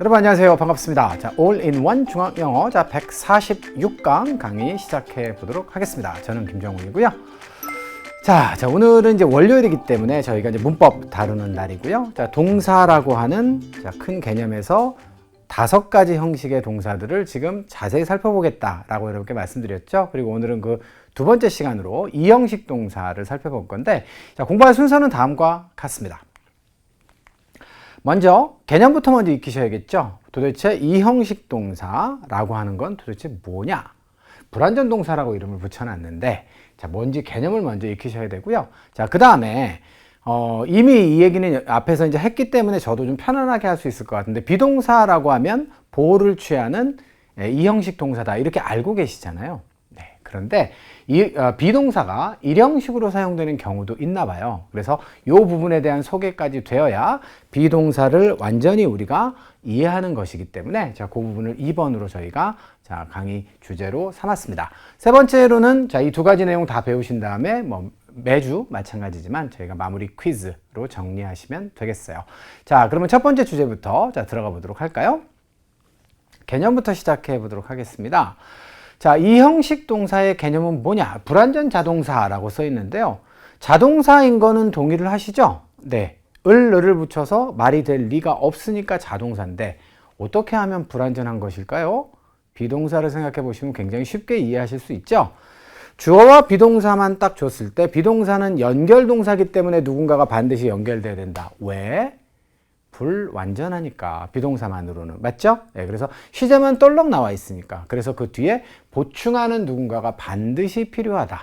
여러분 안녕하세요. 반갑습니다. 자, 올인원 중학영어 146강 강의 시작해 보도록 하겠습니다. 저는 김정훈이고요. 자, 오늘은 이제 월요일이기 때문에 저희가 이제 문법 다루는 날이고요. 자, 동사라고 하는 큰 개념에서 5가지 형식의 동사들을 지금 자세히 살펴보겠다라고 여러분께 말씀드렸죠. 그리고 오늘은 그 두 번째 시간으로 2형식 동사를 살펴볼 건데, 자, 공부할 순서는 다음과 같습니다. 먼저 개념부터 먼저 익히셔야겠죠. 도대체 2형식 동사라고 하는 건 도대체 뭐냐? 불완전 동사라고 이름을 붙여놨는데, 자, 뭔지 개념을 먼저 익히셔야 되고요. 자, 그 다음에 이미 이 얘기는 앞에서 이제 했기 때문에 저도 좀 편안하게 할 수 있을 것 같은데, 비동사라고 하면 보호를 취하는 2형식 동사다 이렇게 알고 계시잖아요. 네, 그런데 비동사가 1형식으로 사용되는 경우도 있나 봐요. 그래서 이 부분에 대한 소개까지 되어야 비동사를 완전히 우리가 이해하는 것이기 때문에, 자, 그 부분을 2번으로 저희가 강의 주제로 삼았습니다. 세 번째로는 이 2가지 내용 다 배우신 다음에 매주 마찬가지지만 저희가 마무리 퀴즈로 정리하시면 되겠어요. 자, 그러면 첫 번째 주제부터 들어가 보도록 할까요? 개념부터 시작해 보도록 하겠습니다. 자, 2형식 동사의 개념은 뭐냐? 불완전 자동사라고 써 있는데요. 자동사인 거는 동의를 하시죠? 네. 을을 붙여서 말이 될 리가 없으니까 자동사인데, 어떻게 하면 불완전한 것일까요? 비동사를 생각해 보시면 굉장히 쉽게 이해하실 수 있죠? 주어와 비동사만 딱 줬을 때, 비동사는 연결동사기 때문에 누군가가 반드시 연결돼야 된다. 왜? 불완전하니까, 비동사만으로는. 맞죠? 네, 그래서 시제만 떨렁 나와 있으니까. 그래서 그 뒤에 보충하는 누군가가 반드시 필요하다.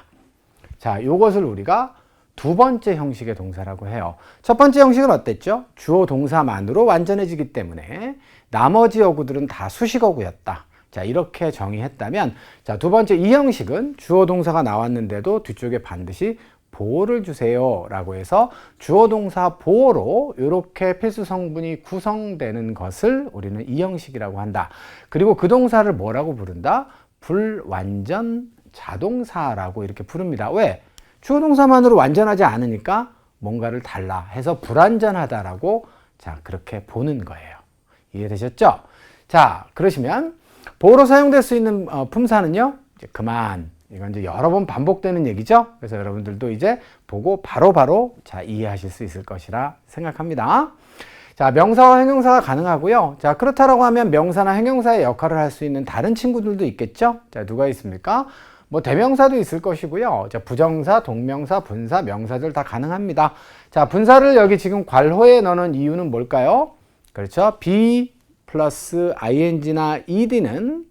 자, 요것을 우리가 두 번째 형식의 동사라고 해요. 첫 번째 형식은 어땠죠? 주어 동사만으로 완전해지기 때문에 나머지 어구들은 다 수식어구였다. 자, 이렇게 정의했다면, 자, 두 번째 이 형식은 주어 동사가 나왔는데도 뒤쪽에 반드시 보호를 주세요 라고 해서 주어 동사 보호로 이렇게 필수 성분이 구성되는 것을 우리는 이 형식이라고 한다. 그리고 그 동사를 뭐라고 부른다? 불완전 자동사라고 이렇게 부릅니다. 왜? 주어 동사만으로 완전하지 않으니까 뭔가를 달라 해서 불완전하다라고, 자, 그렇게 보는 거예요. 이해되셨죠? 자, 그러시면 보호로 사용될 수 있는 품사는요, 이제 그만. 이건 이제 여러 번 반복되는 얘기죠. 그래서 여러분들도 이제 보고 바로바로 이해하실 수 있을 것이라 생각합니다. 자, 명사와 형용사가 가능하고요. 자, 그렇다라고 하면 명사나 형용사의 역할을 할 수 있는 다른 친구들도 있겠죠. 자, 누가 있습니까? 대명사도 있을 것이고요. 자, 부정사, 동명사, 분사, 명사들 다 가능합니다. 자, 분사를 여기 지금 괄호에 넣는 이유는 뭘까요? 그렇죠. be 플러스 ing나 ed는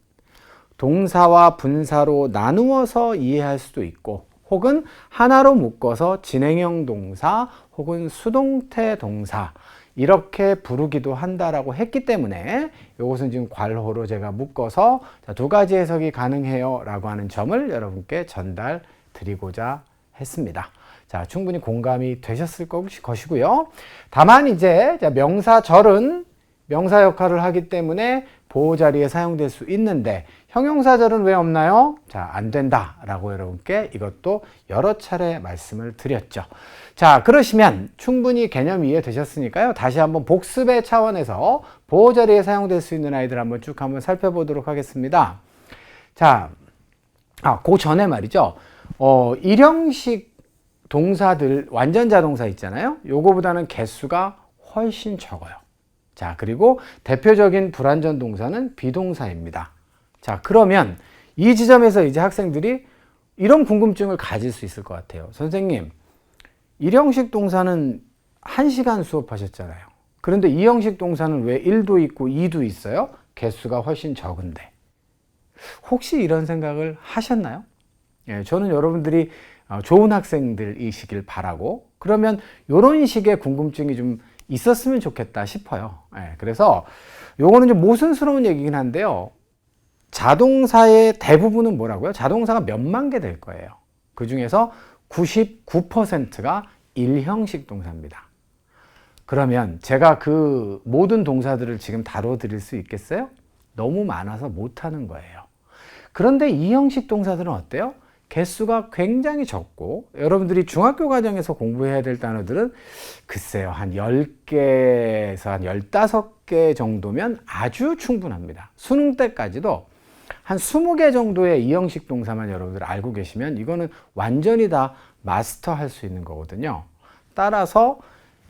동사와 분사로 나누어서 이해할 수도 있고, 혹은 하나로 묶어서 진행형 동사 혹은 수동태 동사 이렇게 부르기도 한다라고 했기 때문에 이것은 지금 괄호로 제가 묶어서 2가지 해석이 가능해요 라고 하는 점을 여러분께 전달 드리고자 했습니다. 자, 충분히 공감이 되셨을 것이고요. 다만 이제 명사절은 명사 역할을 하기 때문에 보호 자리에 사용될 수 있는데, 형용사절은 왜 없나요? 자, 안 된다라고 여러분께 이것도 여러 차례 말씀을 드렸죠. 자, 그러시면 충분히 개념 이해되셨으니까요. 다시 한번 복습의 차원에서 보호 자리에 사용될 수 있는 아이들 한번 쭉 한번 살펴보도록 하겠습니다. 자, 그 전에 말이죠. 1형식 동사들, 완전 자동사 있잖아요. 요거보다는 개수가 훨씬 적어요. 자, 그리고 대표적인 불완전 동사는 비동사입니다. 자, 그러면 이 지점에서 이제 학생들이 이런 궁금증을 가질 수 있을 것 같아요. 선생님, 1형식 동사는 1시간 수업하셨잖아요. 그런데 2형식 동사는 왜 1도 있고 2도 있어요? 개수가 훨씬 적은데. 혹시 이런 생각을 하셨나요? 예, 저는 여러분들이 좋은 학생들이시길 바라고, 그러면 이런 식의 궁금증이 좀 있었으면 좋겠다 싶어요. 예, 그래서 요거는 좀 모순스러운 얘기긴 한데요. 자동사의 대부분은 뭐라고요? 자동사가 몇만 개 될 거예요. 그 중에서 99%가 1형식 동사입니다. 그러면 제가 그 모든 동사들을 지금 다뤄드릴 수 있겠어요? 너무 많아서 못하는 거예요. 그런데 2형식 동사들은 어때요? 개수가 굉장히 적고, 여러분들이 중학교 과정에서 공부해야 될 단어들은 글쎄요, 한 10개에서 한 15개 20개 정도면 아주 충분합니다. 수능 때까지도 한 20개 정도의 이 형식 동사만 여러분들 알고 계시면 이거는 완전히 다 마스터할 수 있는 거거든요. 따라서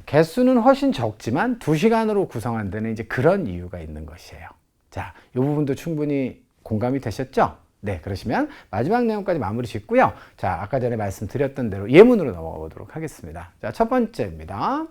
개수는 훨씬 적지만 2시간으로 구성한다는 이제 그런 이유가 있는 것이에요. 자, 이 부분도 충분히 공감이 되셨죠? 네, 그러시면 마지막 내용까지 마무리 짓고요. 자, 아까 전에 말씀드렸던 대로 예문으로 넘어가 보도록 하겠습니다. 자, 첫 번째입니다.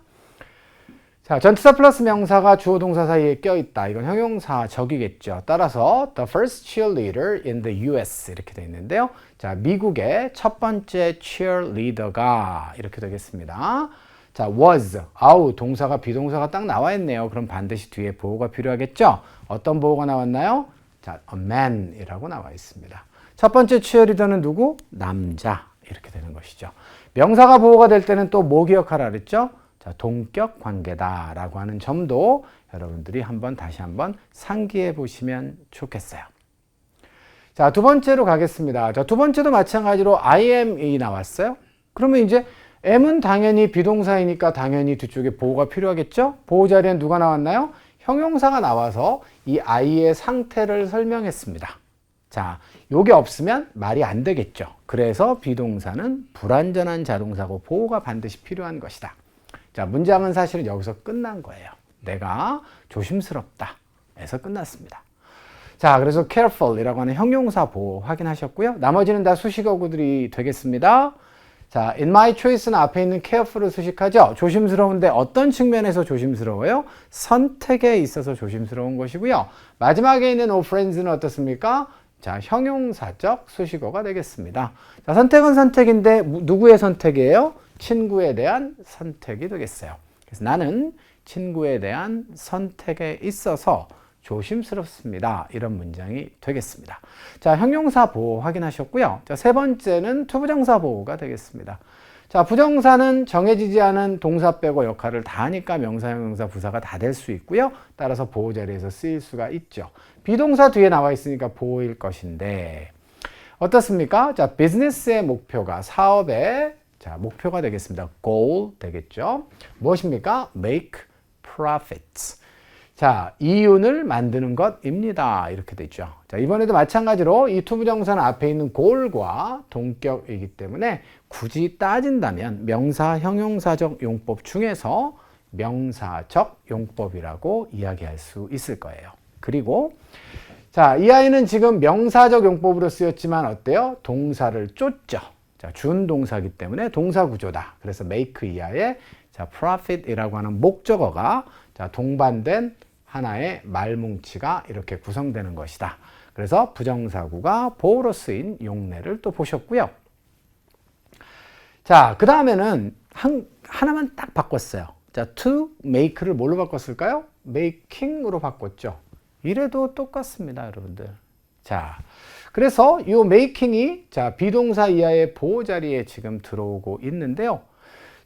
자, 전치사 플러스 명사가 주어 동사 사이에 껴있다. 이건 형용사적이겠죠. 따라서 the first cheerleader in the US 이렇게 되어 있는데요. 자, 미국의 첫 번째 cheerleader가 이렇게 되겠습니다. 자, was, 아우 동사가 비동사가 딱 나와 있네요. 그럼 반드시 뒤에 보호가 필요하겠죠. 어떤 보호가 나왔나요? 자, a man이라고 나와 있습니다. 첫 번째 cheerleader는 누구? 남자 이렇게 되는 것이죠. 명사가 보호가 될 때는 또 뭐 기억하라 그랬죠? 자, 동격 관계다라고 하는 점도 여러분들이 다시 한번 상기해 보시면 좋겠어요. 자, 두 번째로 가겠습니다. 자, 두 번째도 마찬가지로 I am이 나왔어요. 그러면 이제 am은 당연히 비동사이니까 당연히 뒤쪽에 보호가 필요하겠죠? 보호 자리엔 누가 나왔나요? 형용사가 나와서 이 I의 상태를 설명했습니다. 자, 요게 없으면 말이 안 되겠죠. 그래서 비동사는 불완전한 자동사고 보호가 반드시 필요한 것이다. 자, 문장은 사실은 여기서 끝난 거예요. 내가 조심스럽다 에서 끝났습니다. 자, 그래서 careful이라고 하는 형용사 보호 확인하셨고요. 나머지는 다 수식어구들이 되겠습니다. 자, in my choice는 앞에 있는 careful을 수식하죠. 조심스러운데 어떤 측면에서 조심스러워요? 선택에 있어서 조심스러운 것이고요. 마지막에 있는 o friends는 어떻습니까? 자, 형용사적 수식어가 되겠습니다. 자, 선택은 선택인데 누구의 선택이에요? 친구에 대한 선택이 되겠어요. 그래서 나는 친구에 대한 선택에 있어서 조심스럽습니다. 이런 문장이 되겠습니다. 자, 형용사 보호 확인하셨고요. 자, 세 번째는 투부정사 보호가 되겠습니다. 자, 부정사는 정해지지 않은 동사 빼고 역할을 다 하니까 명사, 형용사, 부사가 다 될 수 있고요. 따라서 보호 자리에서 쓰일 수가 있죠. 비동사 뒤에 나와 있으니까 보호일 것인데 어떻습니까? 자, 비즈니스의 목표가 사업의 자, 목표가 되겠습니다. goal 되겠죠. 무엇입니까? make profits. 자, 이윤을 만드는 것입니다. 이렇게 되죠. 자, 이번에도 마찬가지로 이 투부정사는 앞에 있는 goal과 동격이기 때문에 굳이 따진다면 명사, 형용사적 용법 중에서 명사적 용법이라고 이야기할 수 있을 거예요. 그리고 자, 이 아이는 지금 명사적 용법으로 쓰였지만 어때요? 동사를 쫓죠. 자, 준동사이기 때문에 동사 구조다. 그래서 make 이하에 자, profit이라고 하는 목적어가 자, 동반된 하나의 말뭉치가 이렇게 구성되는 것이다. 그래서 부정사구가 보호로 쓰인 용례를 또 보셨고요. 자, 그 다음에는 하나만 딱 바꿨어요. 자, to make를 뭘로 바꿨을까요? making으로 바꿨죠. 이래도 똑같습니다, 여러분들. 자, 그래서 이 making이 자, 비동사 이하의 보호 자리에 지금 들어오고 있는데요.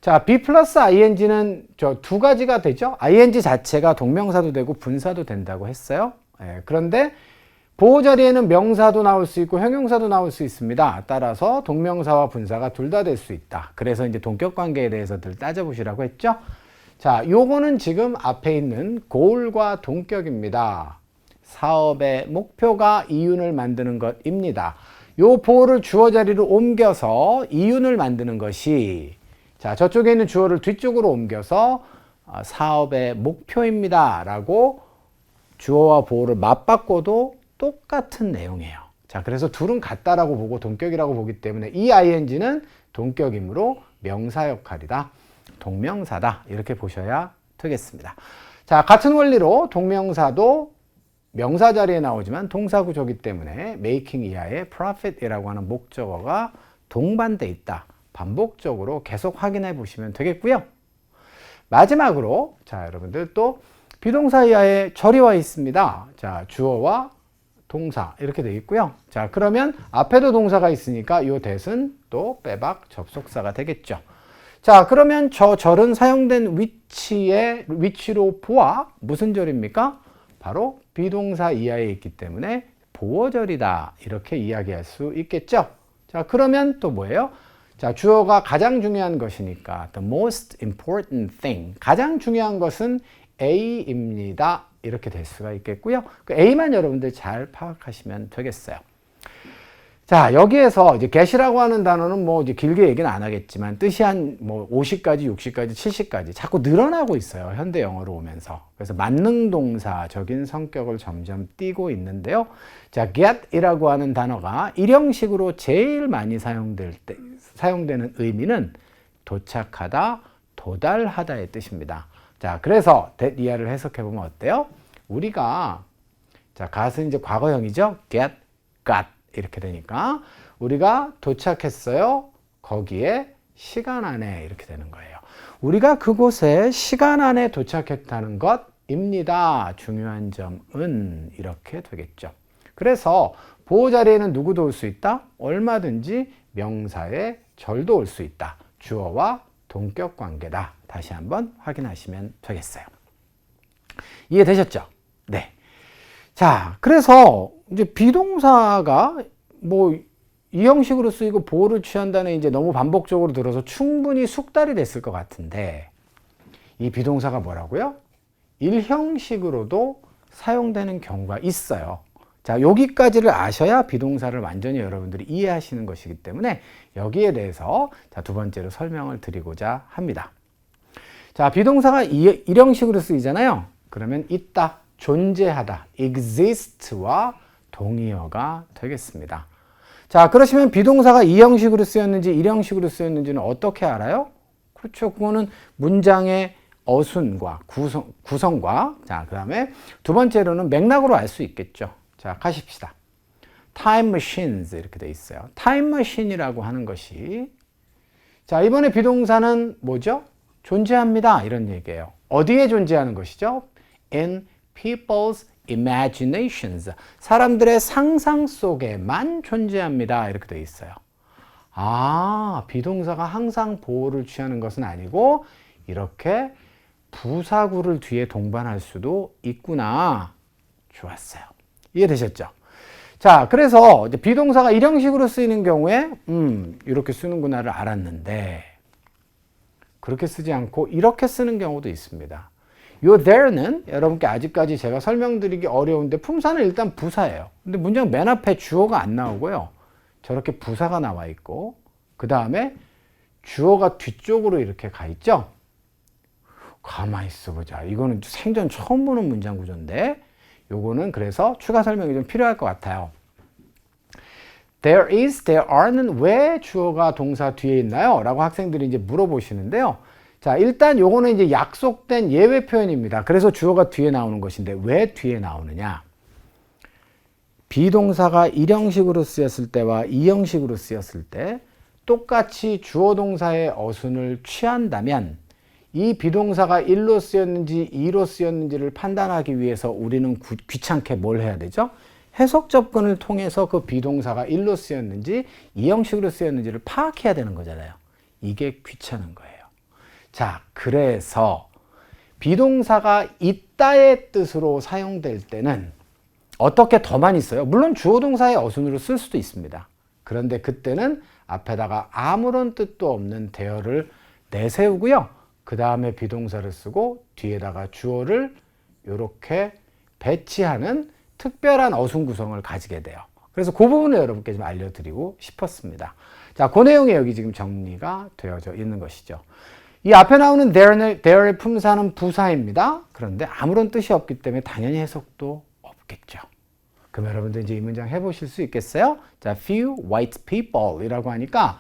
자, be 플러스 ing는 저 두 가지가 되죠. ing 자체가 동명사도 되고 분사도 된다고 했어요. 그런데 보호 자리에는 명사도 나올 수 있고 형용사도 나올 수 있습니다. 따라서 동명사와 분사가 둘 다 될 수 있다. 그래서 이제 동격 관계에 대해서들 따져보시라고 했죠. 자, 요거는 지금 앞에 있는 goal과 동격입니다. 사업의 목표가 이윤을 만드는 것입니다. 요 보호를 주어 자리로 옮겨서 이윤을 만드는 것이 자, 저쪽에 있는 주어를 뒤쪽으로 옮겨서 사업의 목표입니다. 라고 주어와 보호를 맞바꿔도 똑같은 내용이에요. 자, 그래서 둘은 같다라고 보고 동격이라고 보기 때문에 이 ing는 동격이므로 명사 역할이다. 동명사다. 이렇게 보셔야 되겠습니다. 자, 같은 원리로 동명사도 명사 자리에 나오지만 동사 구조이기 때문에 making 이하의 profit이라고 하는 목적어가 동반돼 있다. 반복적으로 계속 확인해 보시면 되겠고요. 마지막으로 자, 여러분들 또 비동사 이하에 절이 와 있습니다. 자, 주어와 동사 이렇게 되어 있고요. 자, 그러면 앞에도 동사가 있으니까 이 that은 또 빼박 접속사가 되겠죠. 자, 그러면 저 절은 사용된 위치로 보아 무슨 절입니까? 바로 비동사 이하에 있기 때문에 보어절이다. 이렇게 이야기할 수 있겠죠. 자, 그러면 또 뭐예요? 자, 주어가 가장 중요한 것이니까 the most important thing. 가장 중요한 것은 A입니다. 이렇게 될 수가 있겠고요. 그 A만 여러분들 잘 파악하시면 되겠어요. 자, 여기에서 이제 get이라고 하는 단어는 뭐 이제 길게 얘기는 안 하겠지만 뜻이 한 뭐 50까지, 60까지, 70까지 자꾸 늘어나고 있어요. 현대 영어로 오면서. 그래서 만능 동사적인 성격을 점점 띠고 있는데요. 자, get이라고 하는 단어가 일형식으로 제일 많이 사용되는 의미는 도착하다, 도달하다의 뜻입니다. 자, 그래서 that 이하를 해석해 보면 어때요? 우리가 자, got은 이제 과거형이죠. get, got 이렇게 되니까 우리가 도착했어요. 거기에 시간 안에 이렇게 되는 거예요. 우리가 그곳에 시간 안에 도착했다는 것입니다. 중요한 점은 이렇게 되겠죠. 그래서 보호 자리에는 누구도 올 수 있다? 얼마든지 명사의 절도 올 수 있다. 주어와 동격 관계다. 다시 한번 확인하시면 되겠어요. 이해되셨죠? 네. 자, 그래서 이제 비동사가 뭐 이 형식으로 쓰이고 보호를 취한다는 이제 너무 반복적으로 들어서 충분히 숙달이 됐을 것 같은데 이 비동사가 뭐라고요? 일형식으로도 사용되는 경우가 있어요. 자, 여기까지를 아셔야 비동사를 완전히 여러분들이 이해하시는 것이기 때문에 여기에 대해서 자, 두 번째로 설명을 드리고자 합니다. 자, 비동사가 일형식으로 쓰이잖아요. 그러면 있다, 존재하다, exist와 동의어가 되겠습니다. 자, 그러시면 비동사가 이형식으로 쓰였는지 일형식으로 쓰였는지는 어떻게 알아요? 그렇죠. 그거는 문장의 어순과 구성과 자, 그 다음에 두 번째로는 맥락으로 알 수 있겠죠. 자, 가십시다. time machines 이렇게 돼 있어요. time machine이라고 하는 것이 자, 이번에 비동사는 뭐죠? 존재합니다. 이런 얘기예요. 어디에 존재하는 것이죠? in people's imaginations. 사람들의 상상 속에만 존재합니다. 이렇게 돼 있어요. 아, 비동사가 항상 보호를 취하는 것은 아니고 이렇게 부사구를 뒤에 동반할 수도 있구나. 좋았어요. 이해되셨죠? 자, 그래서 이제 비동사가 일형식으로 쓰이는 경우에 이렇게 쓰는구나를 알았는데 그렇게 쓰지 않고 이렇게 쓰는 경우도 있습니다. 요 there는 여러분께 아직까지 제가 설명드리기 어려운데 품사는 일단 부사예요. 근데 문장 맨 앞에 주어가 안 나오고요. 저렇게 부사가 나와 있고 그 다음에 주어가 뒤쪽으로 이렇게 가 있죠. 가만히 있어보자. 이거는 생전 처음 보는 문장 구조인데 요거는 그래서 추가 설명이 좀 필요할 것 같아요. There is, there are는 왜 주어가 동사 뒤에 있나요? 라고 학생들이 이제 물어보시는데요. 자, 일단 요거는 이제 약속된 예외 표현입니다. 그래서 주어가 뒤에 나오는 것인데 왜 뒤에 나오느냐? 비동사가 일형식으로 쓰였을 때와 이형식으로 쓰였을 때 똑같이 주어 동사의 어순을 취한다면 이 비동사가 1로 쓰였는지 2로 쓰였는지를 판단하기 위해서 우리는 귀찮게 뭘 해야 되죠? 해석 접근을 통해서 그 비동사가 1로 쓰였는지 이형식으로 쓰였는지를 파악해야 되는 거잖아요. 이게 귀찮은 거예요. 자, 그래서 비동사가 있다의 뜻으로 사용될 때는 어떻게 더 많이 써요? 물론 주어 동사의 어순으로 쓸 수도 있습니다. 그런데 그때는 앞에다가 아무런 뜻도 없는 대어를 내세우고요. 그 다음에 비동사를 쓰고 뒤에다가 주어를 이렇게 배치하는 특별한 어순 구성을 가지게 돼요. 그래서 그 부분을 여러분께 좀 알려드리고 싶었습니다. 자, 그 내용이 여기 지금 정리가 되어져 있는 것이죠. 이 앞에 나오는 there의 품사는 부사입니다. 그런데 아무런 뜻이 없기 때문에 당연히 해석도 없겠죠. 그럼 여러분들 이제 이 문장 해보실 수 있겠어요? 자, few white people 이라고 하니까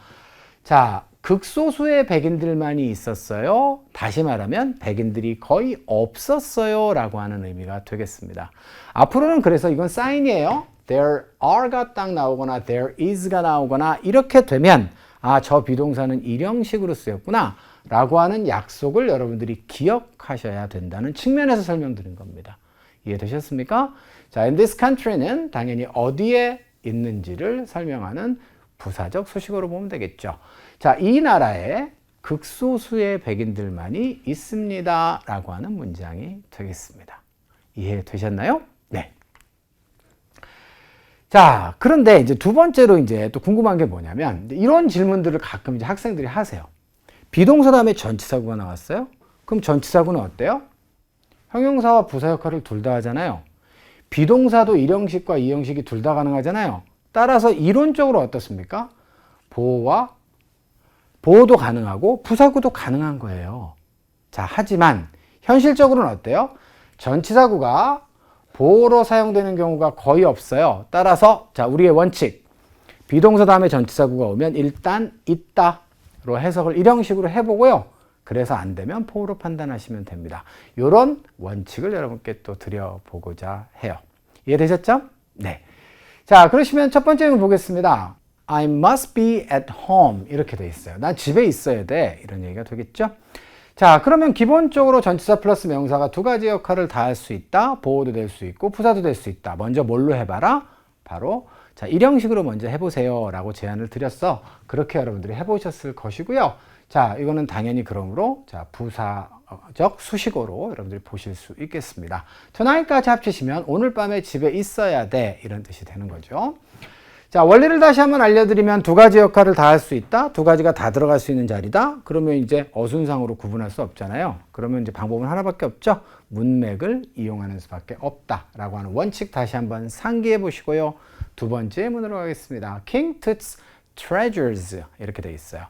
자, 극소수의 백인들만이 있었어요. 다시 말하면 백인들이 거의 없었어요 라고 하는 의미가 되겠습니다. 앞으로는 그래서 이건 사인이에요. there are가 딱 나오거나 there is가 나오거나 이렇게 되면 아, 저 비동사는 일형식으로 쓰였구나 라고 하는 약속을 여러분들이 기억하셔야 된다는 측면에서 설명드린 겁니다. 이해되셨습니까? 자, in this country는 당연히 어디에 있는지를 설명하는 부사적 수식어로 보면 되겠죠. 자, 이 나라에 극소수의 백인들만이 있습니다 라고 하는 문장이 되겠습니다. 이해되셨나요? 네. 자, 그런데 이제 두 번째로 이제 또 궁금한 게 뭐냐면 이런 질문들을 가끔 이제 학생들이 하세요. 비동사 다음에 전치사구가 나왔어요? 그럼 전치사구는 어때요? 형용사와 부사 역할을 둘 다 하잖아요. 비동사도 1형식과 2형식이 둘 다 가능하잖아요. 따라서 이론적으로 어떻습니까? 보호도 가능하고 부사구도 가능한 거예요. 자, 하지만 현실적으로는 어때요? 전치사구가 보호로 사용되는 경우가 거의 없어요. 따라서 자, 우리의 원칙. 비동사 다음에 전치사구가 오면 일단 있다로 해석을 1형식으로 해보고요. 그래서 안 되면 보호로 판단하시면 됩니다. 이런 원칙을 여러분께 또 드려보고자 해요. 이해되셨죠? 네. 자, 그러시면 첫 번째 문 보겠습니다. I must be at home 이렇게 돼 있어요. 난 집에 있어야 돼. 이런 얘기가 되겠죠? 자, 그러면 기본적으로 전치사 플러스 명사가 두 가지 역할을 다 할 수 있다. 보호도 될 수 있고 부사도 될 수 있다. 먼저 뭘로 해봐라? 바로 자, 1형식으로 먼저 해보세요 라고 제안을 드렸어. 그렇게 여러분들이 해보셨을 것이고요. 자, 이거는 당연히 그러므로 자, 부사적 수식어로 여러분들이 보실 수 있겠습니다. tonight까지 합치시면 오늘 밤에 집에 있어야 돼 이런 뜻이 되는 거죠. 자, 원리를 다시 한번 알려드리면 두 가지 역할을 다 할 수 있다. 두 가지가 다 들어갈 수 있는 자리다. 그러면 이제 어순상으로 구분할 수 없잖아요. 그러면 이제 방법은 하나밖에 없죠. 문맥을 이용하는 수밖에 없다라고 하는 원칙 다시 한번 상기해 보시고요. 두 번째 문으로 가겠습니다. King Tut's Treasures 이렇게 돼 있어요.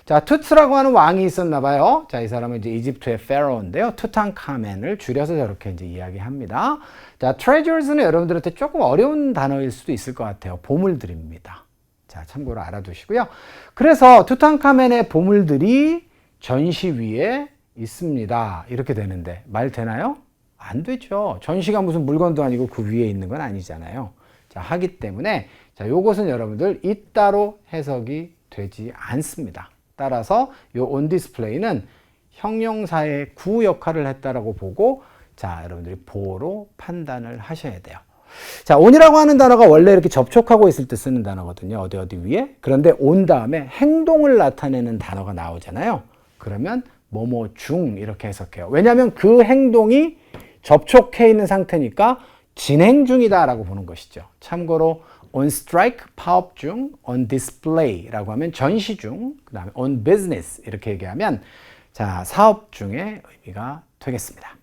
자, 투츠라고 하는 왕이 있었나 봐요. 자, 이 사람은 이제 이집트의 페로인데요. 투탕카멘을 줄여서 저렇게 이제 이야기합니다. 자, treasures는 여러분들한테 조금 어려운 단어일 수도 있을 것 같아요. 보물들입니다. 자, 참고로 알아두시고요. 그래서 투탕카멘의 보물들이 전시 위에 있습니다. 이렇게 되는데 말 되나요? 안 되죠. 전시가 무슨 물건도 아니고 그 위에 있는 건 아니잖아요. 자, 하기 때문에 자, 요것은 여러분들 이따로 해석이 되지 않습니다. 따라서 요 on display는 형용사의 구 역할을 했다라고 보고 자, 여러분들이 보호로 판단을 하셔야 돼요. 자, on이라고 하는 단어가 원래 이렇게 접촉하고 있을 때 쓰는 단어거든요. 어디 위에. 그런데 on 다음에 행동을 나타내는 단어가 나오잖아요. 그러면 뭐뭐 중 이렇게 해석해요. 왜냐하면 그 행동이 접촉해 있는 상태니까 진행 중이다라고 보는 것이죠. 참고로 on strike 파업 중, on display라고 하면 전시 중, 그 다음에 on business 이렇게 얘기하면 자, 사업 중의 의미가 되겠습니다.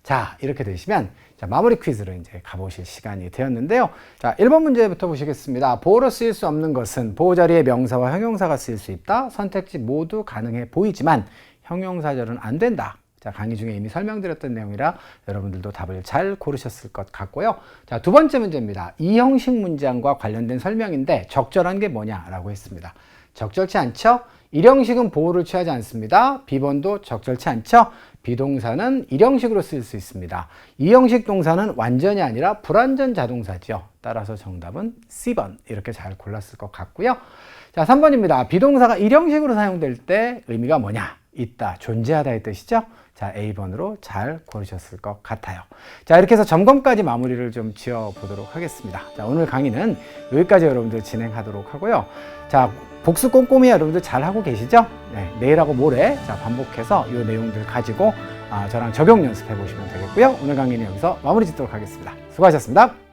자, 이렇게 되시면 자, 마무리 퀴즈로 이제 가보실 시간이 되었는데요. 자, 1번 문제부터 보시겠습니다. 보호로 쓰일 수 없는 것은 보호 자리에 명사와 형용사가 쓰일 수 있다. 선택지 모두 가능해 보이지만 형용사절은 안 된다. 자, 강의 중에 이미 설명드렸던 내용이라 여러분들도 답을 잘 고르셨을 것 같고요. 자, 두 번째 문제입니다. 이 형식 문장과 관련된 설명인데 적절한 게 뭐냐라고 했습니다. 적절치 않죠? 1형식은 보호를 취하지 않습니다. B번도 적절치 않죠? 비동사는 1형식으로 쓰일 수 있습니다. 2형식 동사는 완전히 아니라 불완전 자동사죠. 따라서 정답은 C번 이렇게 잘 골랐을 것 같고요. 자, 3번입니다. 비동사가 1형식으로 사용될 때 의미가 뭐냐? 있다, 존재하다의 뜻이죠. 자, A번으로 잘 고르셨을 것 같아요. 자, 이렇게 해서 점검까지 마무리를 좀 지어보도록 하겠습니다. 자, 오늘 강의는 여기까지 여러분들 진행하도록 하고요. 자, 복습 꼼꼼히 여러분들 잘하고 계시죠? 네, 내일하고 모레 자, 반복해서 이 내용들 가지고 저랑 적용 연습해 보시면 되겠고요. 오늘 강의는 여기서 마무리 짓도록 하겠습니다. 수고하셨습니다.